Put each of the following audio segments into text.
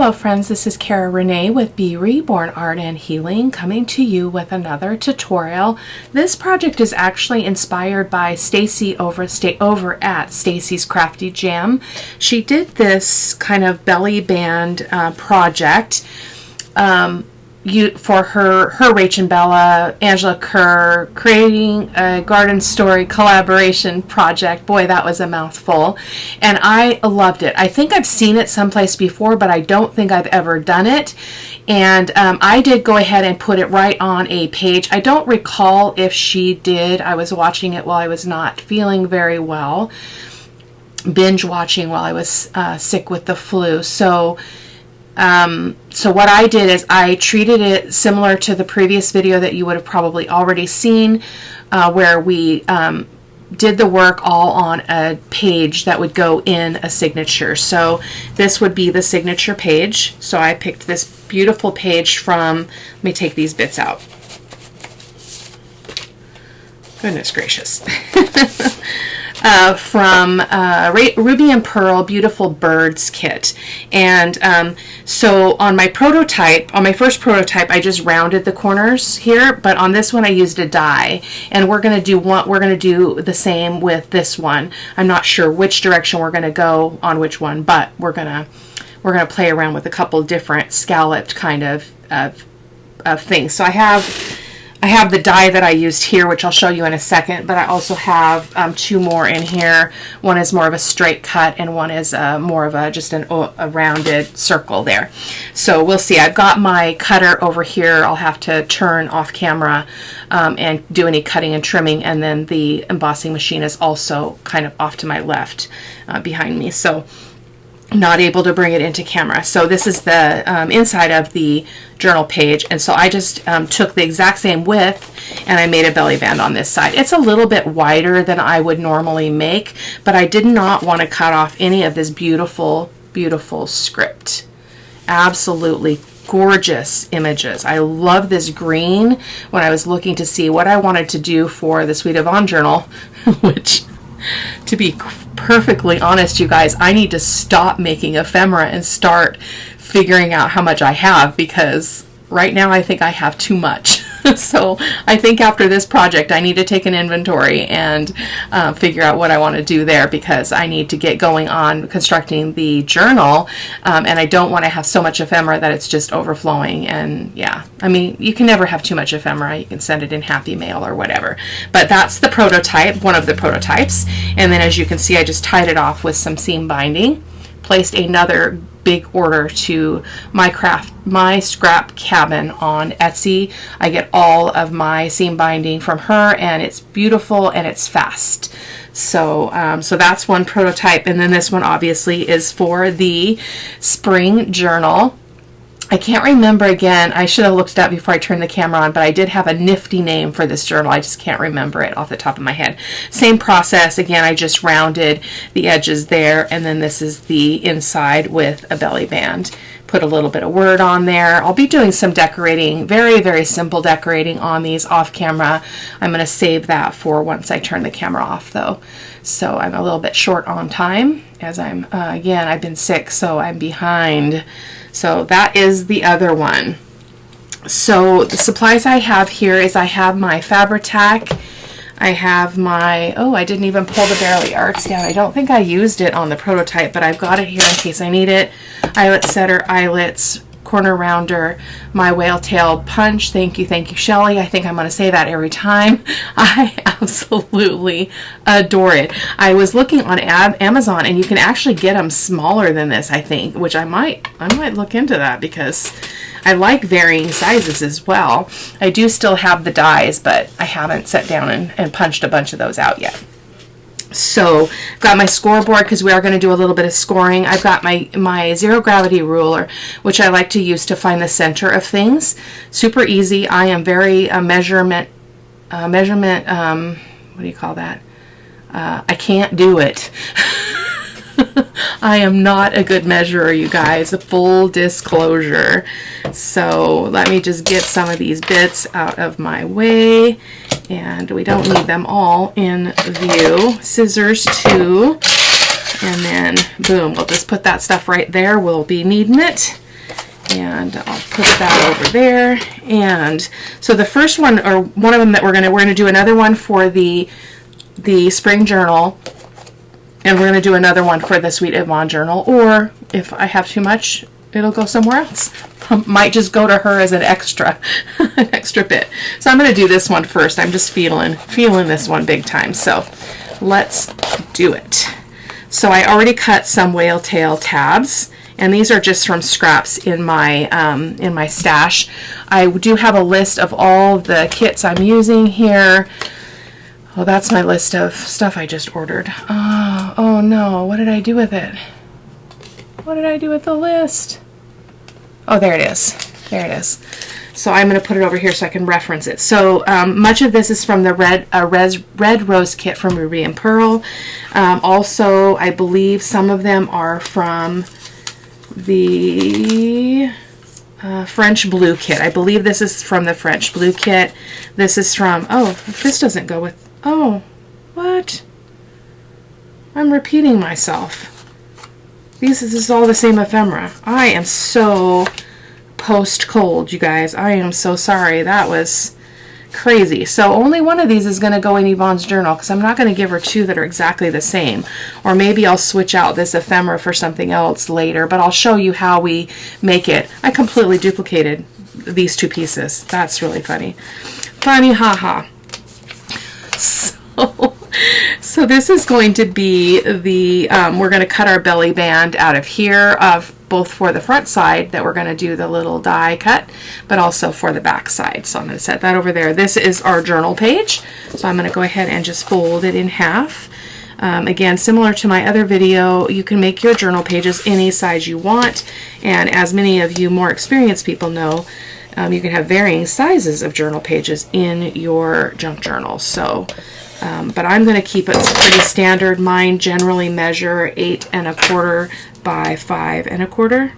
Hello friends, this is Cara-Renee with B.Reborn Art and Healing, coming to you with another tutorial. This project is actually inspired by Stacy over at Stacy's Crafty Jam. She did this kind of belly band project for her Rach and Bella, Angela Kerr, creating a garden story collaboration project. Boy, that was a mouthful. And I loved it. I think I've seen it someplace before, but I don't think I've ever done it. And I did go ahead and put it right on a page. I don't recall if she did. I was watching it while I was not feeling very well. Binge watching while I was sick with the flu. So what I did is I treated it similar to the previous video that you would have probably already seen, where we did the work all on a page that would go in a signature. So this would be the signature page. So I picked this beautiful page from, let me take these bits out. Goodness gracious. From Ruby and Pearl Beautiful Birds kit. And so on my prototype, on my first prototype, I just rounded the corners here, but on this one I used a die. And we're going to do the same with this one. I'm not sure which direction we're going to go on which one, but we're going to play around with a couple different scalloped kind of things. So I have the die that I used here, which I'll show you in a second, but I also have two more in here. One is more of a straight cut, and one is more of just a rounded circle there. So we'll see. I've got my cutter over here. I'll have to turn off camera and do any cutting and trimming, and then the embossing machine is also kind of off to my left behind me. So not able to bring it into camera. So this is the inside of the journal page, and so I just took the exact same width and I made a belly band on this side. It's a little bit wider than I would normally make, but I did not want to cut off any of this beautiful, beautiful script. Absolutely gorgeous images. I love this green. When I was looking to see what I wanted to do for the Suite of On journal, which, to be perfectly honest, you guys, I need to stop making ephemera and start figuring out how much I have, because right now I think I have too much. So I think after this project I need to take an inventory and figure out what I want to do there, because I need to get going on constructing the journal, and I don't want to have so much ephemera that it's just overflowing. And yeah, I mean, you can never have too much ephemera. You can send it in Happy Mail or whatever. But that's the prototype, one of the prototypes. And then as you can see, I just tied it off with some seam binding, placed another big order to my scrap cabin on Etsy. I get all of my seam binding from her, and it's beautiful and it's fast. So so that's one prototype, and then this one obviously is for the spring journal. I can't remember again. I should have looked it up before I turned the camera on, but I did have a nifty name for this journal. I just can't remember it off the top of my head. Same process. Again, I just rounded the edges there, and then this is the inside with a belly band. Put a little bit of word on there. I'll be doing some decorating, very, very simple decorating on these off camera. I'm going to save that for once I turn the camera off though. So I'm a little bit short on time, as I'm, again, I've been sick, so I'm behind. So that is the other one. So the supplies I have here is I have my Fabri-Tac. I have my, oh, I didn't even pull the Bearly Arts down. I don't think I used it on the prototype, but I've got it here in case I need it. Eyelet setter, eyelets, corner rounder, my whale tail punch. Thank you, Shelley. I think I'm going to say that every time. I absolutely adore it. I was looking on Amazon, and you can actually get them smaller than this, I think, which I might look into that, because I like varying sizes as well. I do still have the dies, but I haven't sat down and punched a bunch of those out yet. So I've got my scoreboard, because we are going to do a little bit of scoring. I've got my zero gravity ruler, which I like to use to find the center of things. Super easy. I am very measurement, what do you call that? I can't do it. I am not a good measurer, you guys, full disclosure. So let me just get some of these bits out of my way, and we don't need them all in view. Scissors too, and then boom, we'll just put that stuff right there. We'll be needing it. And I'll put that over there. And so the first one, or one of them that we're gonna do another one for the spring journal, and we're gonna do another one for the Sweet Yvonne journal. Or if I have too much, it'll go somewhere else. Might just go to her as an extra, an extra bit. So I'm gonna do this one first. I'm just feeling this one big time. So let's do it. So I already cut some whale tail tabs. And these are just from scraps in my stash. I do have a list of all the kits I'm using here. Oh, that's my list of stuff I just ordered. Oh no, what did I do with it? What did I do with the list? Oh, there it is. There it is. So I'm going to put it over here so I can reference it. So much of this is from the Red Rose kit from Ruby and Pearl. Also, I believe some of them are from the French Blue kit. I believe this is from the French Blue kit. This is from, oh, this doesn't go with, oh, what? I'm repeating myself. This is all the same ephemera. I am so post-cold, you guys. I am so sorry. That was crazy. So only one of these is going to go in Yvonne's journal because I'm not going to give her two that are exactly the same. Or maybe I'll switch out this ephemera for something else later, but I'll show you how we make it. I completely duplicated these two pieces. That's really funny. Funny, haha. So this is going to be the, we're going to cut our belly band out of here, both for the front side that we're going to do the little die cut, but also for the back side. So I'm going to set that over there. This is our journal page. So I'm going to go ahead and just fold it in half. Again, similar to my other video, you can make your journal pages any size you want. And as many of you more experienced people know, you can have varying sizes of journal pages in your junk journal. So, but I'm going to keep it pretty standard. Mine generally measure 8 1/4 by 5 1/4.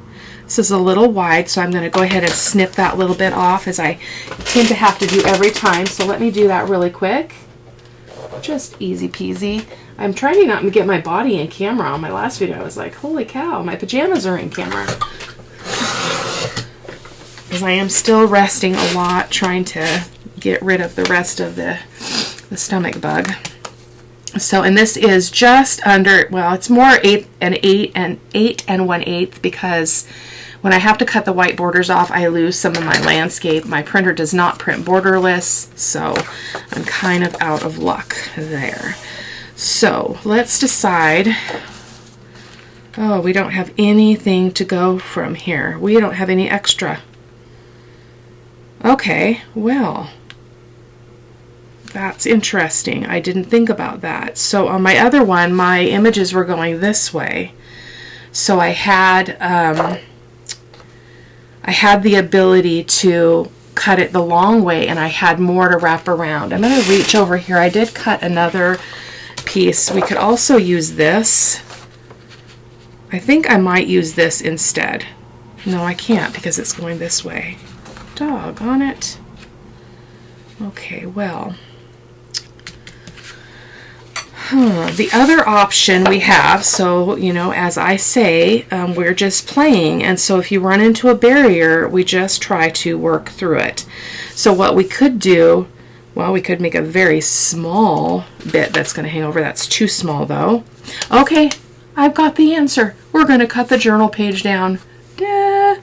This is a little wide, so I'm going to go ahead and snip that little bit off, as I tend to have to do every time. So let me do that really quick. Just easy peasy. I'm trying to not get my body in camera. On my last video, I was like, holy cow, my pajamas are in camera. Because I am still resting a lot, trying to get rid of the rest of the stomach bug. So, and this is just under, well, it's more 8 1/8, because when I have to cut the white borders off, I lose some of my landscape. My printer does not print borderless, so I'm kind of out of luck there. So let's decide. Oh, we don't have anything to go from here. We don't have any extra. Okay, well, that's interesting. I didn't think about that. So on my other one, my images were going this way. So I had the ability to cut it the long way, and I had more to wrap around. I'm going to reach over here. I did cut another piece. We could also use this. I think I might use this instead. No, I can't because it's going this way. Doggone it. Okay, well. The other option we have, so, you know, as I say, we're just playing, and so if you run into a barrier, we just try to work through it. So what we could do, well, we could make a very small bit that's going to hang over. That's too small, though. Okay, I've got the answer. We're going to cut the journal page down. Duh.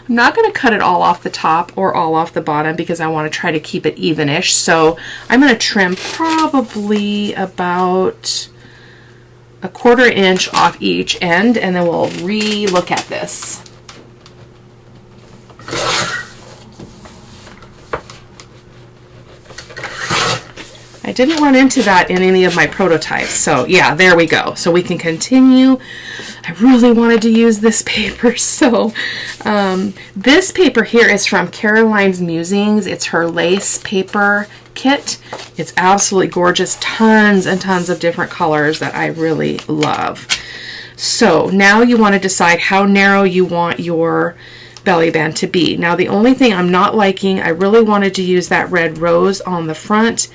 I'm not going to cut it all off the top or all off the bottom because I want to try to keep it even-ish. So I'm going to trim probably about 1/4 inch off each end, and then we'll re-look at this. I didn't run into that in any of my prototypes. So yeah, there we go. So we can continue. I really wanted to use this paper. So this paper here is from Caroline's Musings. It's her lace paper kit. It's absolutely gorgeous. Tons and tons of different colors that I really love. So now you want to decide how narrow you want your belly band to be. Now the only thing I'm not liking, I really wanted to use that red rose on the front.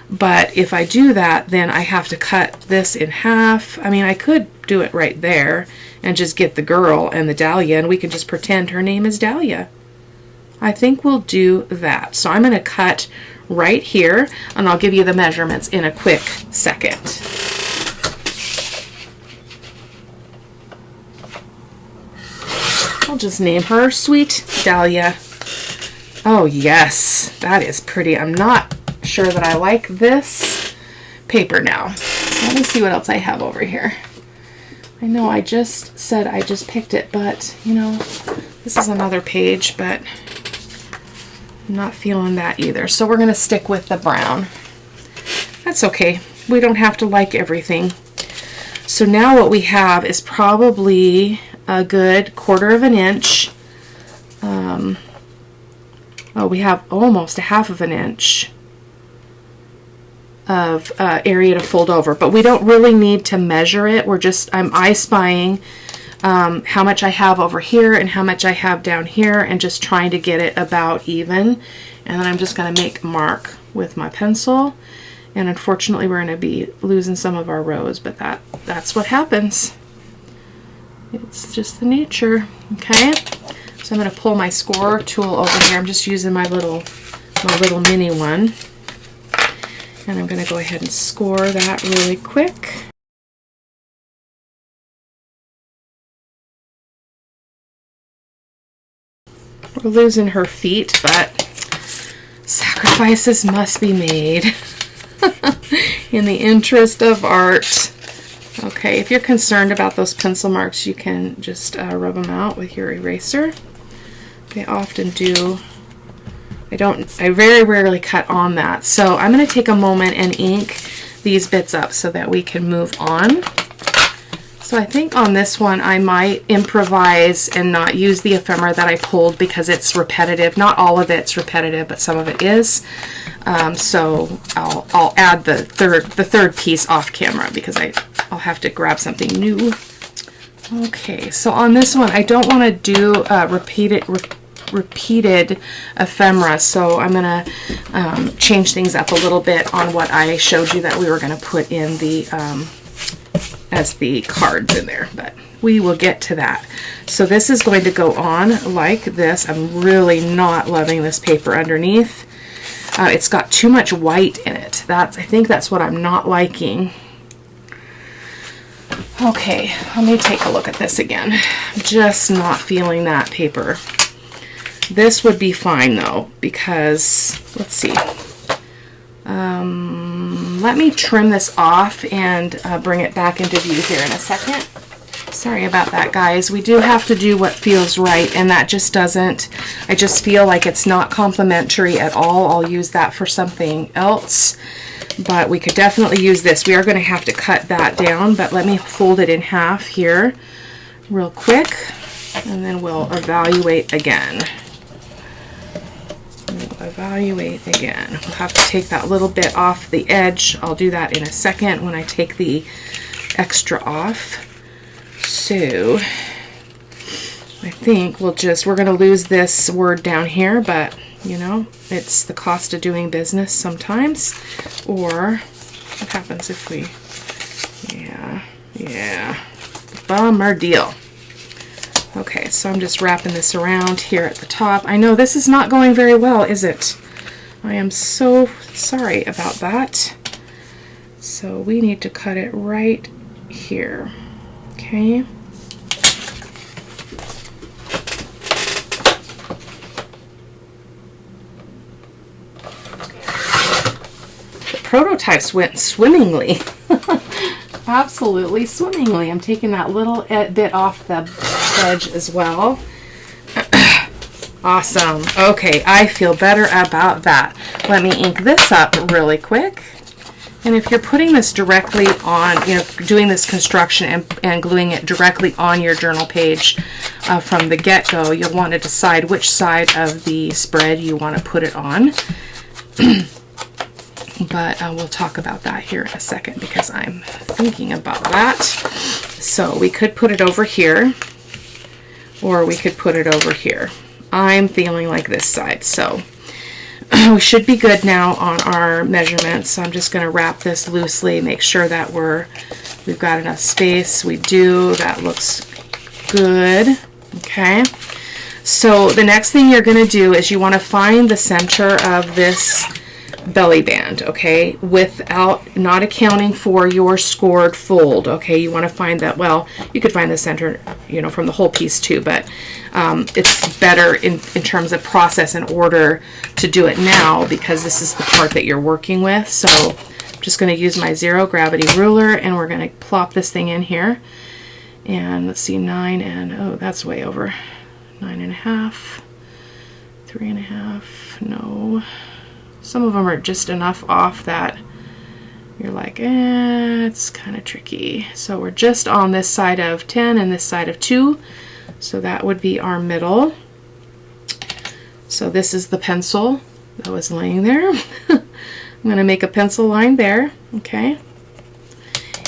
But if I do that, then I have to cut this in half. I mean, I could do it right there and just get the girl and the dahlia, and we can just pretend her name is Dahlia. I think we'll do that. So I'm going to cut right here, and I'll give you the measurements in a quick second. I'll just name her Sweet Dahlia. Oh yes, that is pretty. I'm not sure that I like this paper now. Let me see what else I have over here. I know I just said I just picked it, but you know, this is another page, but I'm not feeling that either. So we're going to stick with the brown. That's okay. We don't have to like everything. So now what we have is probably a good 1/4 of an inch. Oh, we have almost 1/2 of an inch of area to fold over, but we don't really need to measure it. I'm I spying how much I have over here and how much I have down here, and just trying to get it about even. And then I'm just going to make a mark with my pencil, and unfortunately we're going to be losing some of our rows, but that's what happens. It's just the nature. Okay, so I'm going to pull my score tool over here. I'm just using my little mini one, and I'm going to go ahead and score that really quick. We're losing her feet, but sacrifices must be made in the interest of art. Okay, if you're concerned about those pencil marks, you can just rub them out with your eraser. They often do. I very rarely cut on that. So I'm going to take a moment and ink these bits up so that we can move on. So I think on this one I might improvise and not use the ephemera that I pulled because it's repetitive. Not all of it's repetitive, but some of it is. So I'll add the third piece off camera because I'll have to grab something new. Okay, so on this one I don't want to do repeated ephemera, so I'm going to change things up a little bit on what I showed you that we were going to put in the as the cards in there, but we will get to that. So this is going to go on like this. I'm really not loving this paper underneath. It's got too much white in it. I think that's what I'm not liking. Okay, let me take a look at this again. I'm just not feeling that paper. This would be fine though, because let's see. Let me trim this off and bring it back into view here in a second. Sorry about that, guys. We do have to do what feels right, and that just doesn't. I just feel like it's not complimentary at all. I'll use that for something else, but we could definitely use this. We are going to have to cut that down, but let me fold it in half here real quick, and then we'll evaluate again. Evaluate again. We'll have to take that little bit off the edge. I'll do that in a second when I take the extra off. So I think we're going to lose this word down here, but you know, it's the cost of doing business sometimes. Or what happens if we, yeah, bummer deal. Okay, so I'm just wrapping this around here at the top. I know this is not going very well, is it? I am so sorry about that. So we need to cut it right here. Okay. The prototypes went swimmingly. Absolutely swimmingly. I'm taking that little bit off the edge as well. Awesome. Okay, I feel better about that. Let me ink this up really quick. And if you're putting this directly on, you know, doing this construction and gluing it directly on your journal page from the get-go, you'll want to decide which side of the spread you want to put it on. But we'll talk about that here in a second because I'm thinking about that. So we could put it over here, or we could put it over here. I'm feeling like this side, so we should be good now on our measurements. So I'm just going to wrap this loosely, make sure that we're We've got enough space. We do. That looks good. Okay. So the next thing you're going to do is you want to find the center of this belly band, okay, without not accounting for your scored fold. Okay, you want to find that. Well, you could find the center, you know, from the whole piece too, but it's better in terms of process and order to do it now because this is the part that you're working with. So I'm just going to use my zero gravity ruler and we're going to plop this thing in here. And let's see, 9 and, oh, that's way over. 9.5, 3.5, no. Some of them are just enough off that you're like, it's kind of tricky. So we're just on this side of 10 and this side of 2. So that would be our middle. So this is the pencil that was laying there. I'm going to make a pencil line there, okay?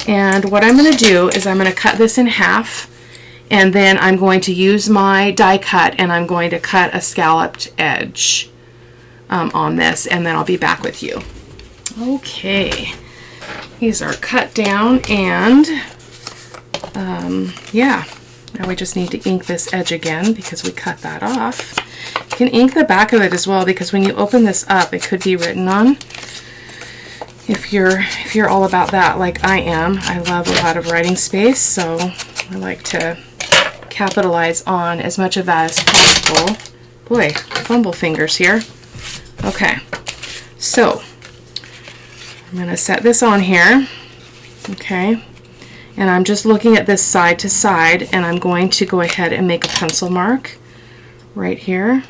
And what I'm going to do is I'm going to cut this in half, and then I'm going to use my die cut and I'm going to cut a scalloped edge on this, and then I'll be back with you. Okay, these are cut down, and yeah, now we just need to ink this edge again because we cut that off. You can ink the back of it as well because when you open this up it could be written on. If you're all about that like I am, I love a lot of writing space, so I like to capitalize on as much of that as possible. Boy, fumble fingers here. Okay, so I'm going to set this on here, okay, and I'm just looking at this side to side, and I'm going to go ahead and make a pencil mark right here.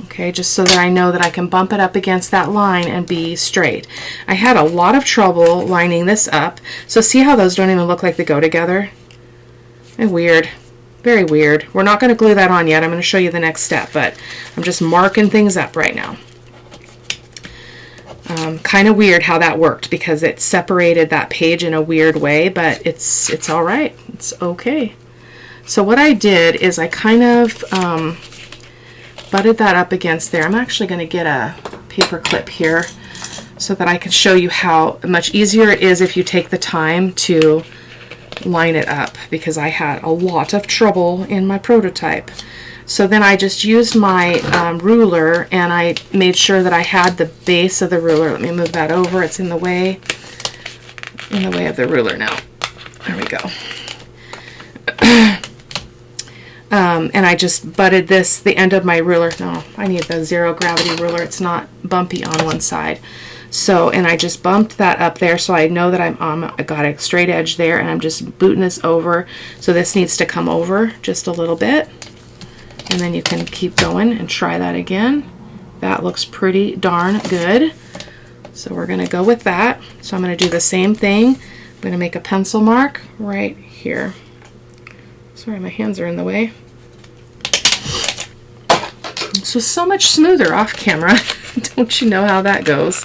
Okay, just so that I know that I can bump it up against that line and be straight. I had a lot of trouble lining this up, so see how those don't even look like they go together? And weird. Very weird. We're not going to glue that on yet. I'm going to show you the next step, but I'm just marking things up right now. Kind of weird how that worked because it separated that page in a weird way, but it's all right. It's okay. So what I did is I kind of butted that up against there. I'm actually going to get a paper clip here so that I can show you how much easier it is if you take the time to line it up, because I had a lot of trouble in my prototype. So then I just used my ruler and I made sure that I had the base of the ruler. Let me move that over. It's in the way of the ruler now. There we go. And I just butted this, the end of my ruler. No, I need the zero gravity ruler. It's not bumpy on one side. So, and I just bumped that up there so I know that I got a straight edge there, and I'm just booting this over. So this needs to come over just a little bit. And then you can keep going and try that again. That looks pretty darn good. So we're going to go with that. So I'm going to do the same thing. I'm going to make a pencil mark right here. Sorry, my hands are in the way. So much smoother off camera. Don't you know how that goes?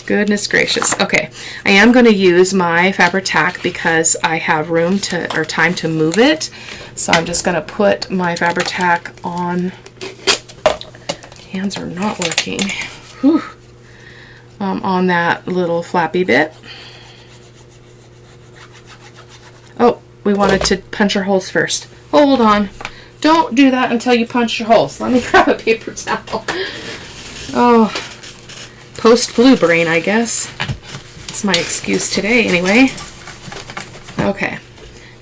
Goodness gracious. Okay, I am going to use my Fabri-Tac because I have room to, or time to move it. So I'm just going to put my Fabri-Tac on. Hands are not working. Whew. On that little flappy bit. Oh, we wanted to punch our holes first. Hold on. Don't do that until you punch your holes. Let me grab a paper towel. Oh, post-flu brain, I guess. That's my excuse today, anyway. Okay.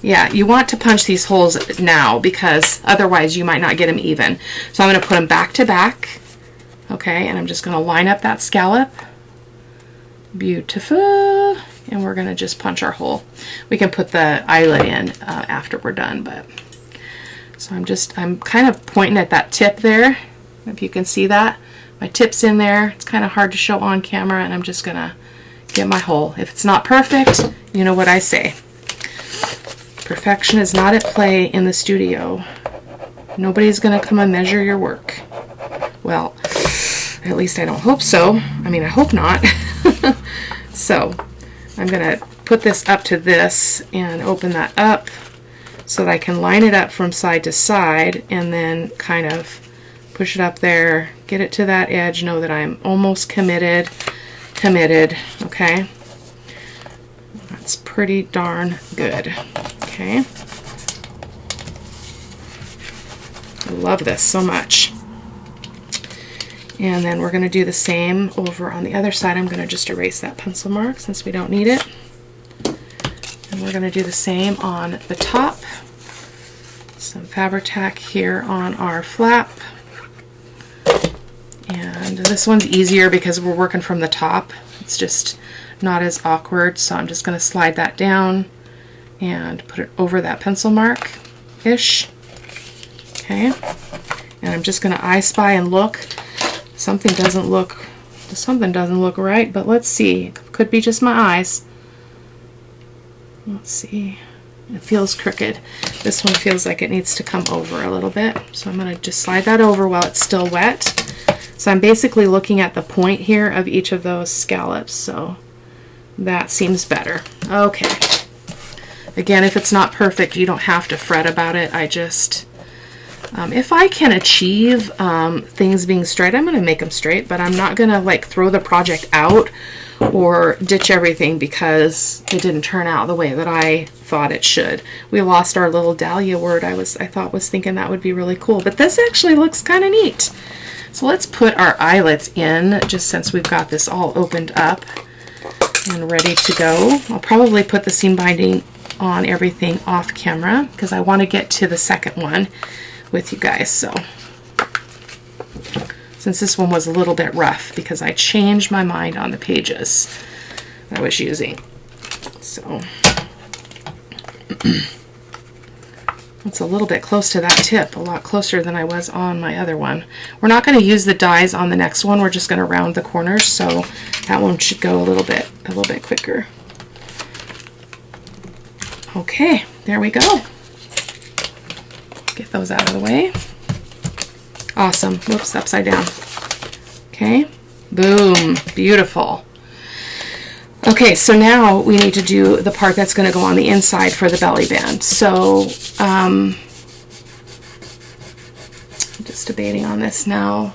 Yeah, you want to punch these holes now because otherwise you might not get them even. So I'm going to put them back to back. Okay, and I'm just going to line up that scallop. Beautiful. And we're going to just punch our hole. We can put the eyelet in after we're done, but so I'm kind of pointing at that tip there. If you can see that. My tip's in there. It's kind of hard to show on camera, and I'm just going to get my hole. If it's not perfect, you know what I say. Perfection is not at play in the studio. Nobody's going to come and measure your work. Well, at least I don't hope so. I mean, I hope not. So I'm going to put this up to this and open that up so that I can line it up from side to side and then kind of push it up there, get it to that edge, know that I'm almost committed, okay? It's pretty darn good. Okay. I love this so much. And then we're going to do the same over on the other side. I'm going to just erase that pencil mark since we don't need it. And we're going to do the same on the top. Some Fabri-Tac here on our flap. And this one's easier because we're working from the top. It's just not as awkward, so I'm just going to slide that down and put it over that pencil mark-ish. Okay. And I'm just going to I spy and look. Something doesn't look right, but let's see. It could be just my eyes. Let's see. It feels crooked. This one feels like it needs to come over a little bit. So I'm going to just slide that over while it's still wet. So I'm basically looking at the point here of each of those scallops. So that seems better. Okay. Again, if it's not perfect, you don't have to fret about it. I just, if I can achieve things being straight, I'm going to make them straight, but I'm not going to like throw the project out or ditch everything because it didn't turn out the way that I thought it should. We lost our little dahlia word. I thought was thinking that would be really cool, but this actually looks kind of neat. So let's put our eyelets in, just since we've got this all opened up and ready to go. I'll probably put the seam binding on everything off camera because I want to get to the second one with you guys. So since this one was a little bit rough because I changed my mind on the pages I was using. So it's a little bit close to that tip, a lot closer than I was on my other one. We're not going to use the dies on the next one. We're just going to round the corners, so that one should go a little bit quicker. Okay, there we go. Get those out of the way. Awesome. Whoops, upside down. Okay, boom, beautiful. Okay, so now we need to do the part that's going to go on the inside for the belly band. So, just debating on this now.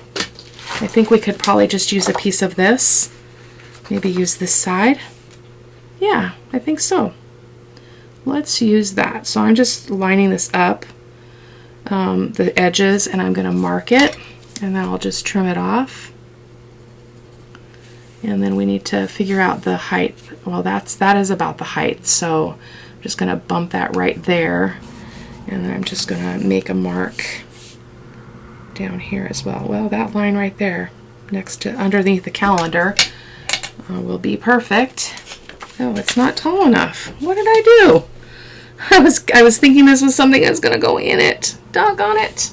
I think we could probably just use a piece of this. Maybe use this side. Yeah, I think so. Let's use that. So I'm just lining this up, the edges, and I'm going to mark it, and then I'll just trim it off. And then we need to figure out the height. Well, that is about the height, so I'm just going to bump that right there, and then I'm just going to make a mark down here as well. Well, that line right there next to underneath the calendar will be perfect. Oh, it's not tall enough. What did I do? I was thinking this was something that's going to go in it. Doggone it.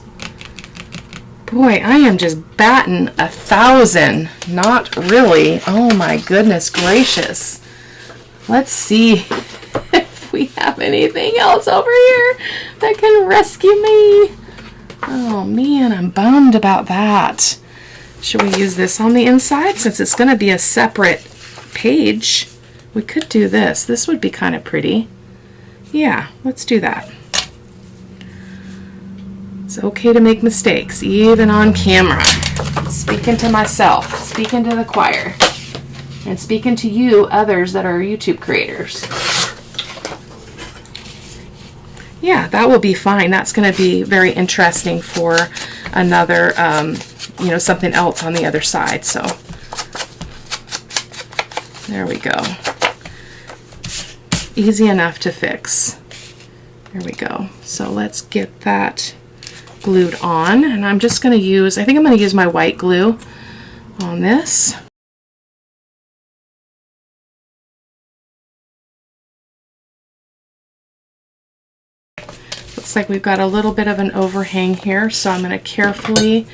Boy, I am just batting 1,000. Not really. Oh my goodness gracious. Let's see if we have anything else over here that can rescue me. Oh man, I'm bummed about that. Should we use this on the inside since it's going to be a separate page? We could do this. This would be kind of pretty. Yeah, let's do that. It's okay to make mistakes, even on camera. Speaking to myself, speaking to the choir, and speaking to you others that are YouTube creators. Yeah, that will be fine. That's going to be very interesting for another, you know, something else on the other side. So there we go. Easy enough to fix. There we go. So let's get that glued on, and I'm just going to use, I think I'm going to use my white glue on this. Looks like we've got a little bit of an overhang here, so I'm going to carefully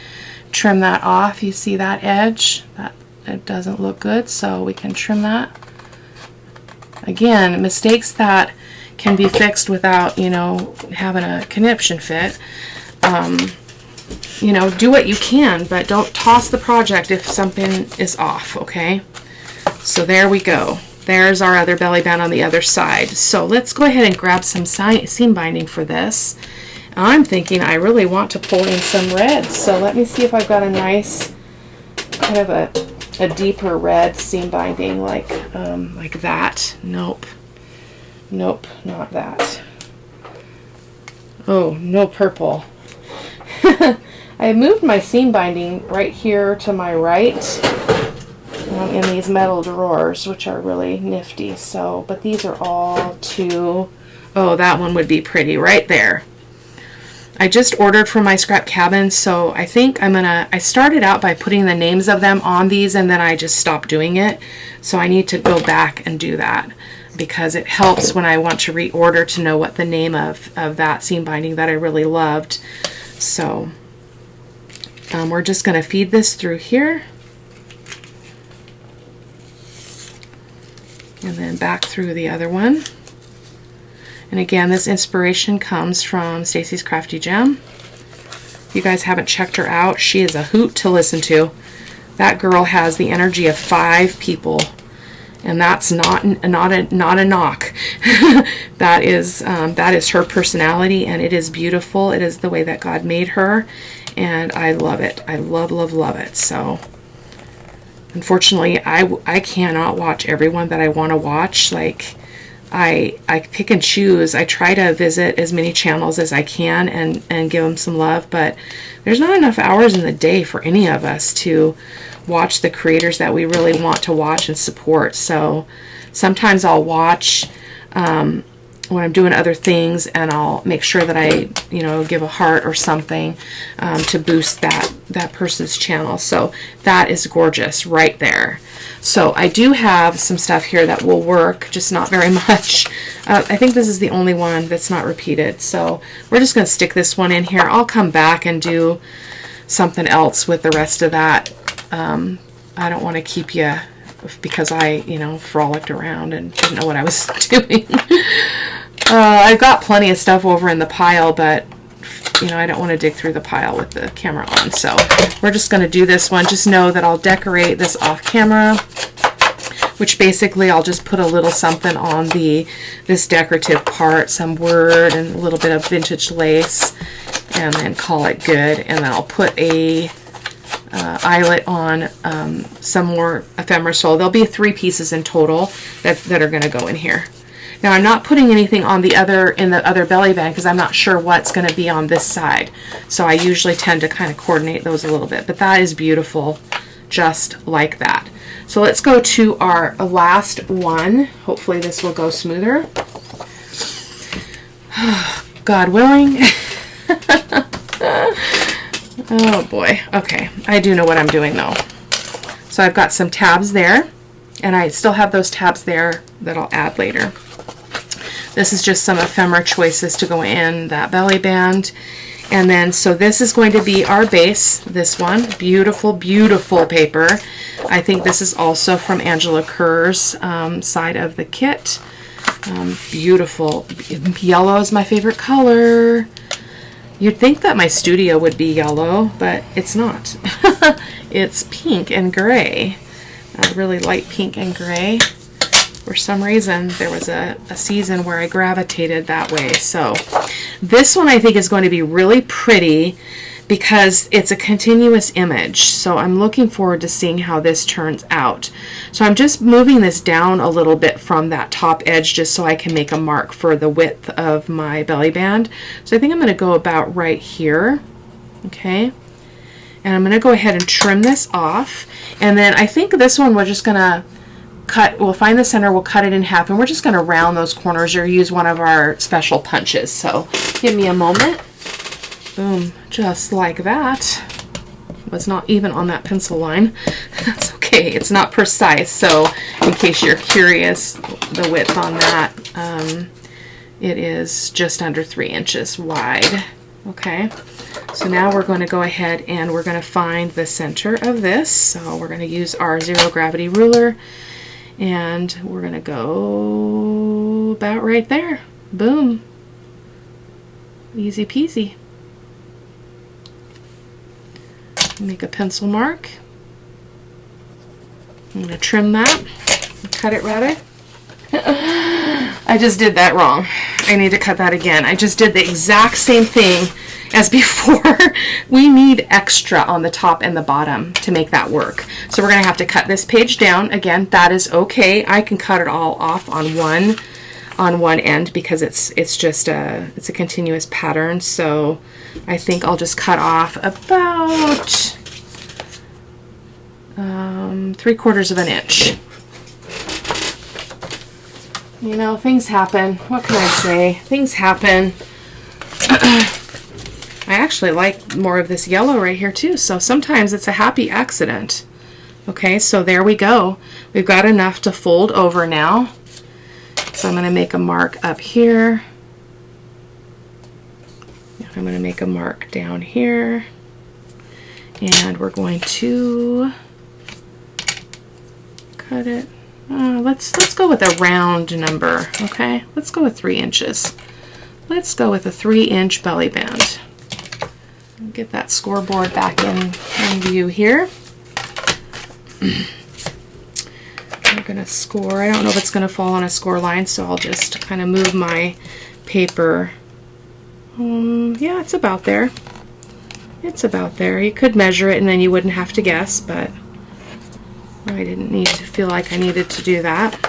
trim that off. You see that edge? That it doesn't look good, so we can trim that. Again, mistakes that can be fixed without, you know, having a conniption fit. You know, do what you can, but don't toss the project if something is off, okay? So there we go. There's our other belly band on the other side. So let's go ahead and grab some seam binding for this. I'm thinking I really want to pull in some red, so let me see if I've got a nice kind of a deeper red seam binding like that. Nope. Nope, not that. Oh, no purple. I moved my seam binding right here to my right in these metal drawers, which are really nifty. So, but these are all too... Oh, that one would be pretty right there. I just ordered from my scrap cabin, so I think I started out by putting the names of them on these, and then I just stopped doing it. So I need to go back and do that, because it helps when I want to reorder to know what the name of that seam binding that I really loved. So we're just going to feed this through here, and then back through the other one. And again, this inspiration comes from Stacy's Crafty Gem. If you guys haven't checked her out, she is a hoot to listen to. That girl has the energy of 5 people, and that's not a knock. that is her personality, and it is beautiful. It is the way that God made her, and I love it. I love it. So unfortunately, I cannot watch everyone that I want to watch. Like, I pick and choose. I try to visit as many channels as I can and give them some love, but there's not enough hours in the day for any of us to watch the creators that we really want to watch and support. So sometimes I'll watch when I'm doing other things, and I'll make sure that I, give a heart or something to boost that person's channel. So that is gorgeous right there. So I do have some stuff here that will work, just not very much. I think this is the only one that's not repeated. So we're just going to stick this one in here. I'll come back and do something else with the rest of that. I don't want to keep you, because I, frolicked around and didn't know what I was doing. I've got plenty of stuff over in the pile, but I don't want to dig through the pile with the camera on. So we're just going to do this one. Just know that I'll decorate this off camera, which basically I'll just put a little something on this decorative part, some word and a little bit of vintage lace, and then call it good. And then I'll put a eyelet on some more ephemera soul. There'll be 3 pieces in total that are going to go in here. Now I'm not putting anything on the other belly band because I'm not sure what's going to be on this side. So I usually tend to kind of coordinate those a little bit. But that is beautiful, just like that. So let's go to our last one. Hopefully this will go smoother. God willing. Oh boy. Okay, I do know what I'm doing though. So I've got some tabs there, and I still have those tabs there that I'll add later. This is just some ephemera choices to go in that belly band. And then, so this is going to be our base, this one. Beautiful, beautiful paper. I think this is also from Angela Kerr's side of the kit. Beautiful. Yellow is my favorite color. You'd think that my studio would be yellow, but it's not. It's pink and gray. Really light pink and gray. For some reason, there was a season where I gravitated that way. So this one I think is going to be really pretty because it's a continuous image. So I'm looking forward to seeing how this turns out. So I'm just moving this down a little bit from that top edge just so I can make a mark for the width of my belly band. So I think I'm going to go about right here. Okay. And I'm going to go ahead and trim this off. And then I think this one we're just going to we'll find the center, we'll cut it in half, and we're just going to round those corners or use one of our special punches. So give me a moment. Boom, just like that. Was not even on that pencil line. That's okay, it's not precise. So in case you're curious, the width on that, it is just under 3 inches wide. Okay, so now we're going to go ahead and we're going to find the center of this. So we're going to use our zero gravity ruler, and we're going to go about right there. Boom. Easy peasy. Make a pencil mark. I'm going to trim that. Cut it rather. I just did that wrong. I need to cut that again. I just did the exact same thing as before. We need extra on the top and the bottom to make that work. So we're going to have to cut this page down. Again, that is okay. I can cut it all off on one on one end because it's just a continuous pattern. So I think I'll just cut off about 3/4 of an inch. You know, things happen. What can I say? Things happen. I actually like more of this yellow right here too, so sometimes it's a happy accident. Okay, so there we go. We've got enough to fold over now. So I'm going to make a mark up here. I'm going to make a mark down here. And we're going to cut it. Let's go with a round number, okay? Let's go with 3 inches. Let's go with a 3-inch belly band. Get that scoreboard back in view here. We're going to score. I don't know if it's going to fall on a score line, so I'll just kind of move my paper. Yeah, it's about there. It's about there. You could measure it and then you wouldn't have to guess, but I didn't need to feel like I needed to do that.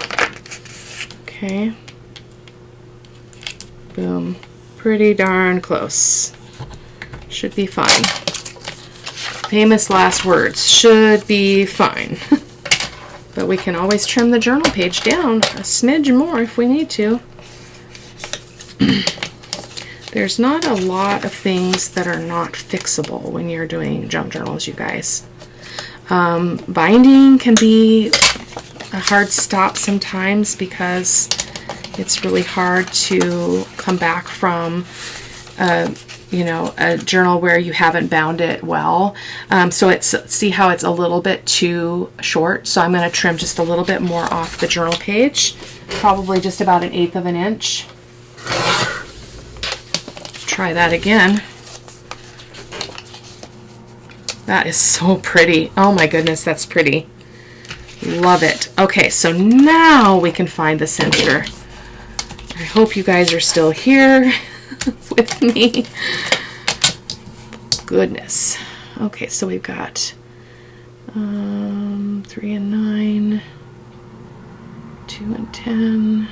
Okay. Boom. Pretty darn close. Should be fine. Famous last words. Should be fine. But we can always trim the journal page down a smidge more if we need to. There's not a lot of things that are not fixable when you're doing junk journals, you guys. Binding can be a hard stop sometimes because it's really hard to come back from you know, a journal where you haven't bound it well. So see how it's a little bit too short, so I'm going to trim just a little bit more off the journal page, probably just about 1/8 of an inch. Try that again. That is so pretty. Oh my goodness, that's pretty. Love it. Okay, so now we can find the center. I hope you guys are still here with me. Goodness. Okay, so we've got 3 and 9, 2 and 10.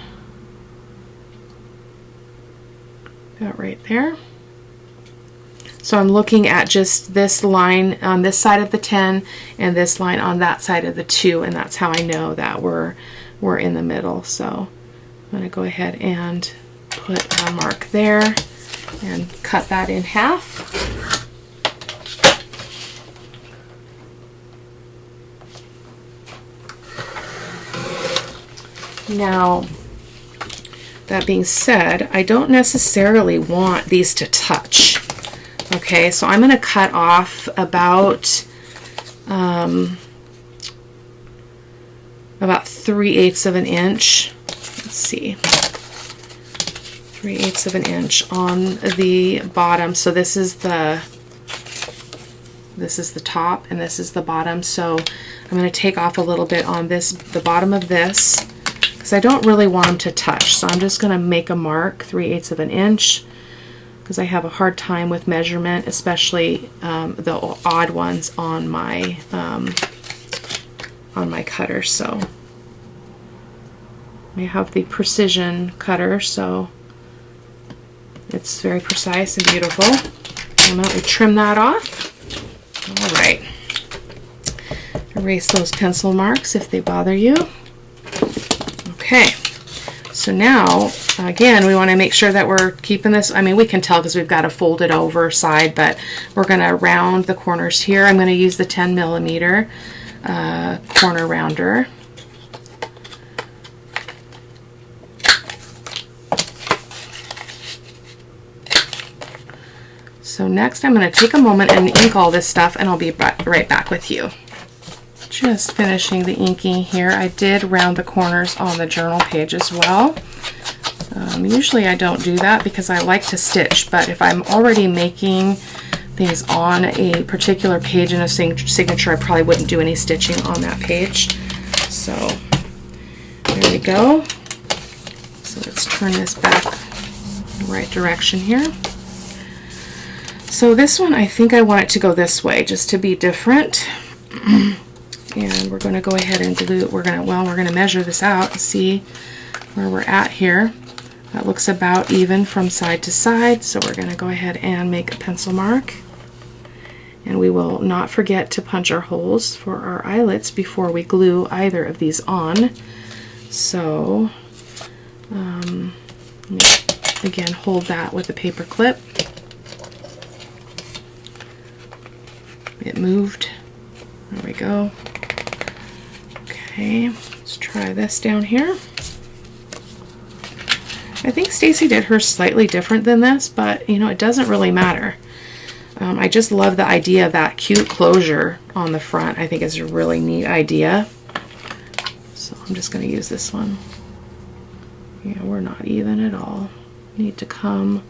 Got right there. So I'm looking at just this line on this side of the 10 and this line on that side of the 2, and that's how I know that we're in the middle. So I'm going to go ahead and put a mark there and cut that in half. Now, that being said, I don't necessarily want these to touch. Okay, so I'm going to cut off about 3/8 of an inch. Let's see, 3/8 of an inch on the bottom. So this is the top and this is the bottom. So I'm going to take off a little bit on the bottom of this, because I don't really want them to touch. So I'm just going to make a mark 3/8 of an inch, because I have a hard time with measurement, especially the odd ones on my cutter. So I have the precision cutter, so it's very precise and beautiful. I'm going to trim that off. All right. Erase those pencil marks if they bother you. Okay. So now, again, we want to make sure that we're keeping this, I mean, we can tell because we've got a folded over side, but we're going to round the corners here. I'm going to use the 10mm corner rounder. So next I'm going to take a moment and ink all this stuff, and I'll be right back with you. Just finishing the inking here. I did round the corners on the journal page as well. Usually I don't do that because I like to stitch, but if I'm already making things on a particular page in a signature, I probably wouldn't do any stitching on that page. So there we go. So let's turn this back in the right direction here. So this one, I think I want it to go this way just to be different. And we're going to go ahead and glue. We're going to measure this out and see where we're at here. That looks about even from side to side, so we're going to go ahead and make a pencil mark. And we will not forget to punch our holes for our eyelets before we glue either of these on. So, again, hold that with a paper clip. It moved. There we go. Okay, let's try this down here. I think Stacy did hers slightly different than this, but you know, it doesn't really matter. I just love the idea of that cute closure on the front. I think it's a really neat idea. So I'm just going to use this one. Yeah, we're not even at all. Need to come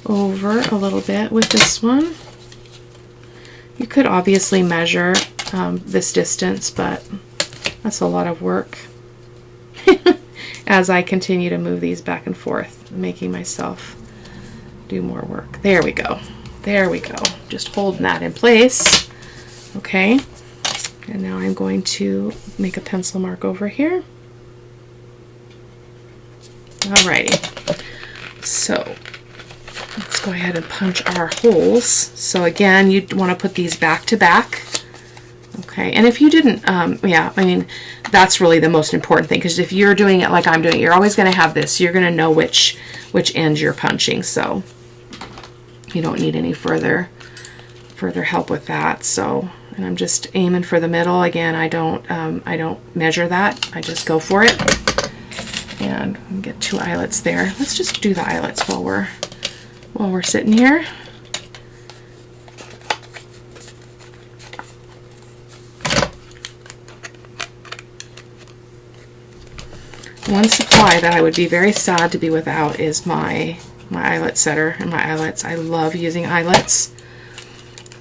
over a little bit with this one. You could obviously measure this distance, but that's a lot of work. As I continue to move these back and forth, making myself do more work. There we go. There we go. Just holding that in place. Okay. And now I'm going to make a pencil mark over here. Alrighty. So let's go ahead and punch our holes. So again, you want to put these back to back. Okay, and if you didn't, yeah, I mean, that's really the most important thing, because if you're doing it like I'm doing it, you're always going to have this. You're going to know which end you're punching, so you don't need any further help with that. So, and I'm just aiming for the middle. Again, I don't measure that. I just go for it. And get 2 eyelets there. Let's just do the eyelets while we're sitting here. One supply that I would be very sad to be without is my eyelet setter and my eyelets. I love using eyelets,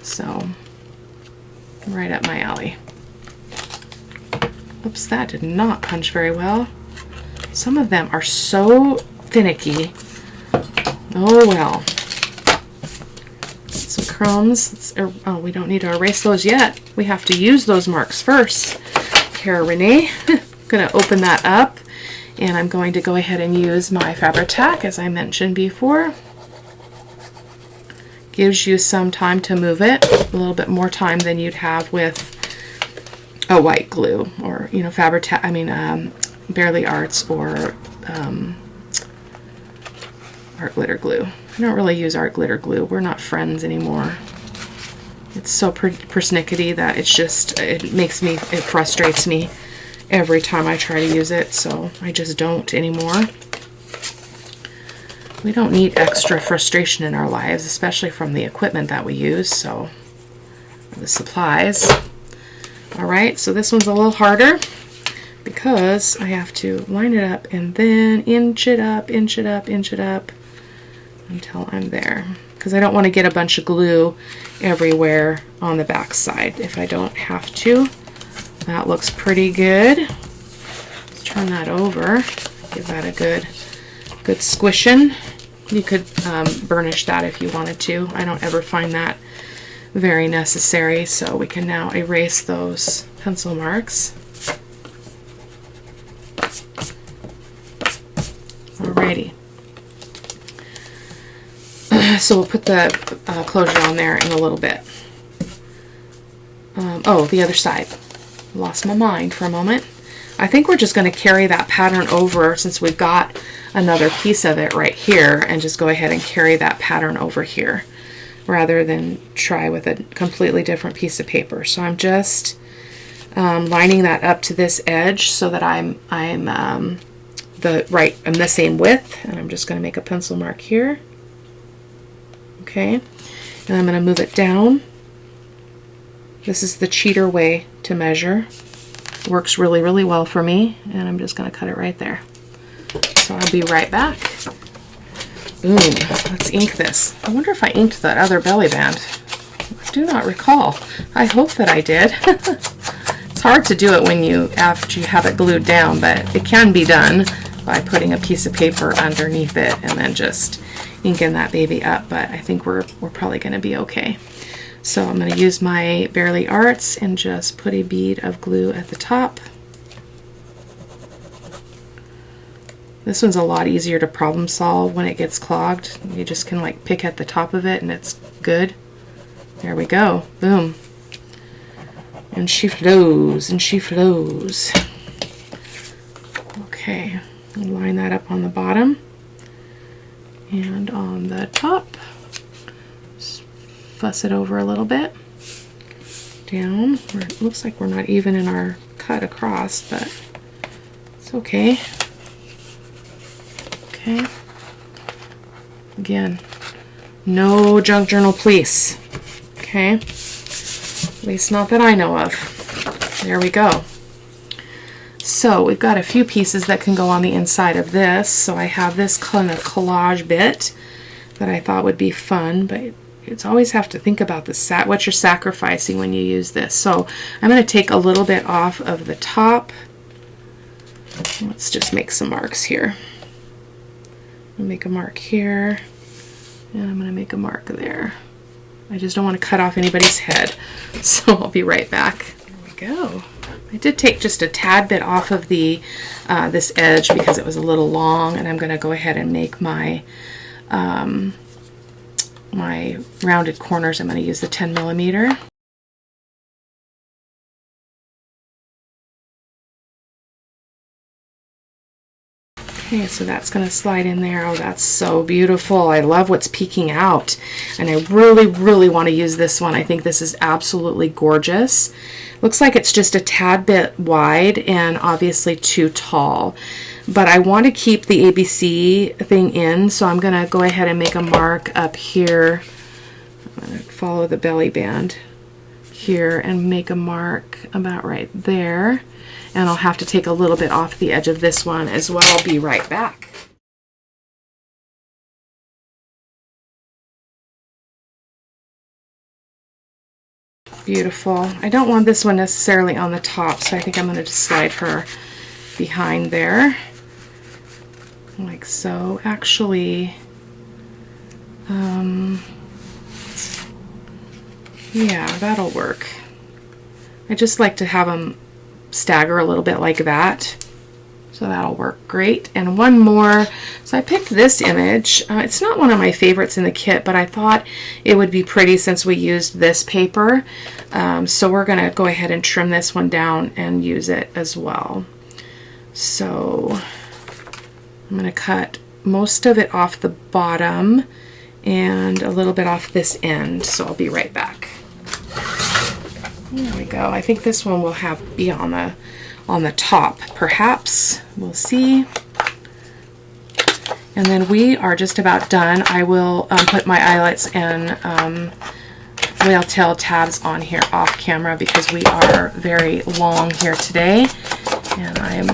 so right up my alley. Oops, that did not punch very well. Some of them are so finicky. Oh well. Some crumbs. Oh, we don't need to erase those yet. We have to use those marks first. Cara-Renee. Gonna open that up. And I'm going to go ahead and use my Fabri-Tac, as I mentioned before. Gives you some time to move it, a little bit more time than you'd have with a white glue, or, you know, Fabri-Tac, I mean, Barely Arts or Art Glitter Glue. I don't really use Art Glitter Glue. We're not friends anymore. It's so persnickety that it's just, it frustrates me every time I try to use it, so I just don't anymore. We don't need extra frustration in our lives, especially from the equipment that we use, so the supplies. Alright, so this one's a little harder because I have to line it up and then inch it up, inch it up, inch it up until I'm there, because I don't want to get a bunch of glue everywhere on the back side if I don't have to. That looks pretty good. Let's turn that over. Give that a good squishing. You could burnish that if you wanted to. I don't ever find that very necessary, so we can now erase those pencil marks. Alrighty. So we'll put the closure on there in a little bit. Oh, the other side. Lost my mind for a moment. I think we're just going to carry that pattern over, since we've got another piece of it right here, and just go ahead and carry that pattern over here rather than try with a completely different piece of paper. So I'm just lining that up to this edge so that I'm the same width, and I'm just going to make a pencil mark here. Okay, and I'm going to move it down. This is the cheater way to measure. Works really, really well for me, and I'm just going to cut it right there. So I'll be right back. Boom. Let's ink this. I wonder if I inked that other belly band. I do not recall. I hope that I did. It's hard to do it after you have it glued down, but it can be done by putting a piece of paper underneath it and then just inking that baby up, but I think we're probably going to be okay. So I'm going to use my Barely Arts and just put a bead of glue at the top. This one's a lot easier to problem solve when it gets clogged. You just can like pick at the top of it and it's good. There we go. Boom. And she flows, and she flows. Okay, I'll line that up on the bottom and on the top. Just fuss it over a little bit. Down, where it looks like we're not even in our cut across, but it's okay. Okay. Again, no junk journal, please. Okay. At least not that I know of. There we go. So we've got a few pieces that can go on the inside of this. So I have this kind of collage bit that I thought would be fun, but it's always have to think about the what you're sacrificing when you use this. So I'm going to take a little bit off of the top. Let's just make some marks here. I'll make a mark here, and I'm going to make a mark there. I just don't want to cut off anybody's head, so I'll be right back. There we go. I did take just a tad bit off of the this edge because it was a little long, and I'm going to go ahead and make my my rounded corners. I'm going to use the 10mm. Okay, so that's going to slide in there. Oh, that's so beautiful. I love what's peeking out, and I really, really want to use this one. I think this is absolutely gorgeous. Looks like it's just a tad bit wide and obviously too tall, but I want to keep the ABC thing in, so I'm going to go ahead and make a mark up here. I'm going to follow the belly band here and make a mark about right there. And I'll have to take a little bit off the edge of this one as well. I'll be right back. Beautiful. I don't want this one necessarily on the top, so I think I'm going to just slide her behind there. Like so. Actually, yeah, that'll work. I just like to have them stagger a little bit like that, so that'll work great. And one more. So I picked this image. It's not one of my favorites in the kit, but I thought it would be pretty since we used this paper. So we're going to go ahead and trim this one down and use it as well. So I'm going to cut most of it off the bottom and a little bit off this end, so I'll be right back. There we go. I think this one will be on the top, perhaps. We'll see. And then we are just about done. I will put my eyelets and whale tail tabs on here off camera because we are very long here today, and I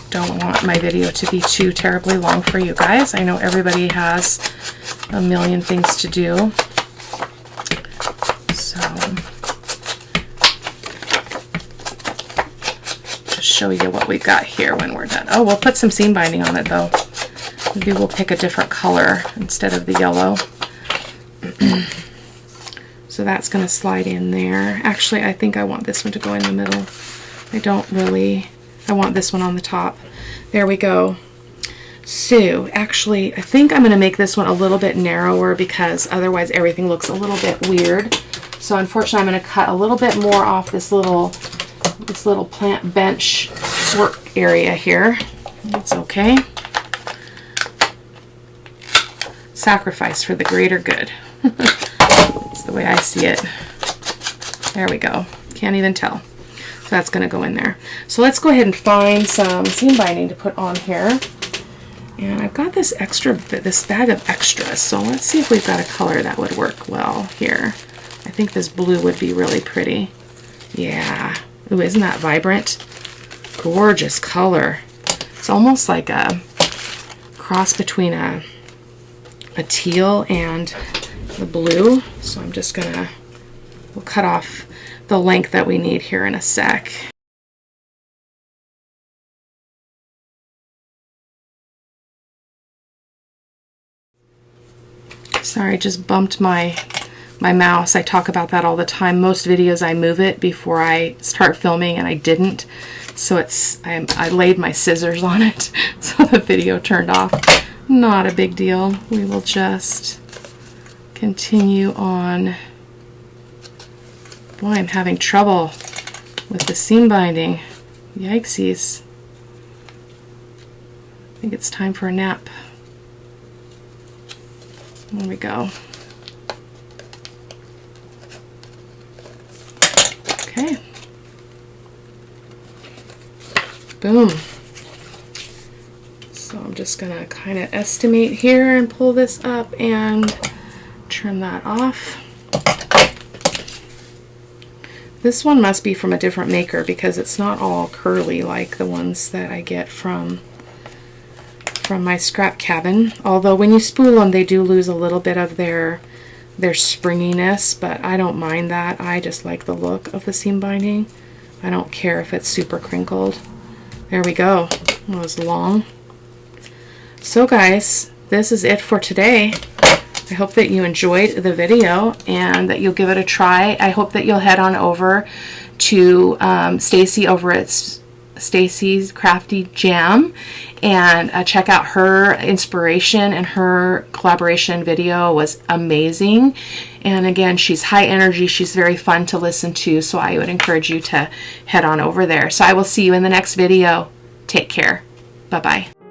don't want my video to be too terribly long for you guys. I know everybody has a million things to do. So show you what we've got here when we're done. Oh, we'll put some seam binding on it though. Maybe we'll pick a different color instead of the yellow. So that's going to slide in there. Actually, I think I want this one to go in the middle. I want this one on the top. There we go. So actually, I think I'm going to make this one a little bit narrower because otherwise everything looks a little bit weird. So unfortunately, I'm going to cut a little bit more off this little plant bench work area here. It's okay. Sacrifice for the greater good. That's the way I see it. There we go. Can't even tell. So that's going to go in there. So let's go ahead and find some seam binding to put on here. And I've got this bag of extras. So let's see if we've got a color that would work well here. I think this blue would be really pretty. Yeah. Ooh, isn't that vibrant? Gorgeous color. It's almost like a cross between a teal and the blue. So I'm just gonna, we'll cut off the length that we need here in a sec. Sorry, just bumped my mouse. I talk about that all the time. Most videos I move it before I start filming, and I didn't So I laid my scissors on it, so the video turned off. Not a big deal. We will just continue on. Boy, I'm having trouble with the seam binding. Yikesies. I think it's time for a nap. There we go. Okay. Boom. So I'm just going to kind of estimate here and pull this up and trim that off. This one must be from a different maker because it's not all curly like the ones that I get from my scrap cabin. Although when you spool them, they do lose a little bit of their springiness, but I don't mind that. I just like the look of the seam binding. I don't care if it's super crinkled. There we go. It was long. So guys, this is it for today. I hope that you enjoyed the video and that you'll give it a try. I hope that you'll head on over to Stacy over at Stacy's Crafty Jam and check out her inspiration, and her collaboration video was amazing. And again, she's high energy, she's very fun to listen to, so I would encourage you to head on over there. So I will see you in the next video. Take care. Bye-bye.